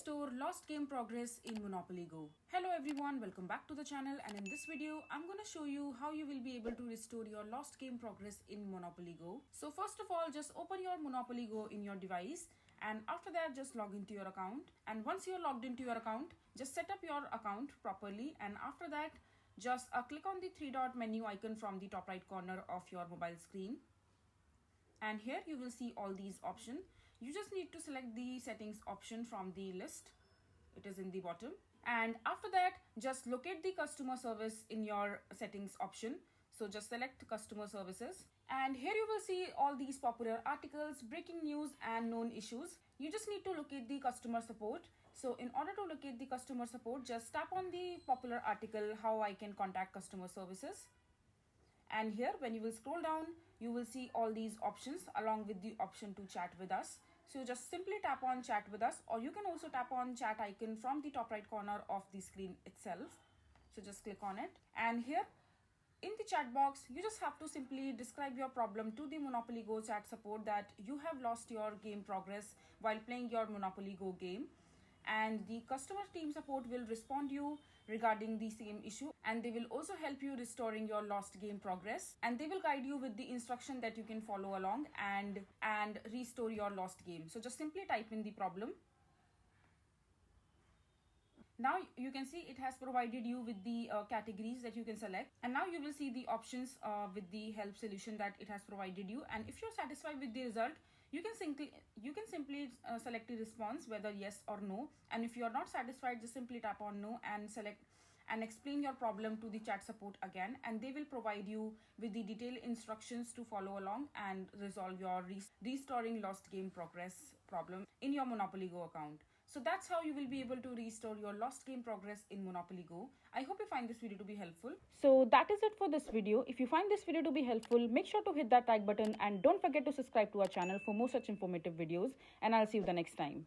restore lost game progress in Monopoly Go. Hello everyone, welcome back to the channel, and in this video I'm going to show you how you will be able to restore your lost game progress in Monopoly Go. So first of all, just open your Monopoly Go in your device, and after that just log into your account. And once you're logged into your account, just set up your account properly, and after that just click on the three dot menu icon from the top right corner of your mobile screen. And here you will see all these options. You just need to select the settings option from the list. It is in the bottom. And after that, just locate the customer service in your settings option. So just select customer services. And here you will see all these popular articles, breaking news and known issues. You just need to locate the customer support. So in order to locate the customer support, just tap on the popular article, how I can contact customer services. And here when you will scroll down, you will see all these options along with the option to chat with us. So just simply tap on chat with us, or you can also tap on chat icon from the top right corner of the screen itself. So just click on it, and here in the chat box you just have to simply describe your problem to the Monopoly Go chat support, that you have lost your game progress while playing your Monopoly Go game, and the customer team support will respond you regarding the same issue, and they will also help you restoring your lost game progress, and they will guide you with the instruction that you can follow along and restore your lost game. So just simply type in the problem. Now you can see it has provided you with the categories that you can select, and now you will see the options with the help solution that it has provided you. And if you're satisfied with the result, you can simply select the response, whether yes or no. And if you are not satisfied, just simply tap on no and select and explain your problem to the chat support again, and they will provide you with the detailed instructions to follow along and resolve your restoring lost game progress problem in your Monopoly Go account. So that's how you will be able to restore your lost game progress in Monopoly Go. I hope you find this video to be helpful. So that is it for this video. If you find this video to be helpful, make sure to hit that like button and don't forget to subscribe to our channel for more such informative videos, and I'll see you the next time.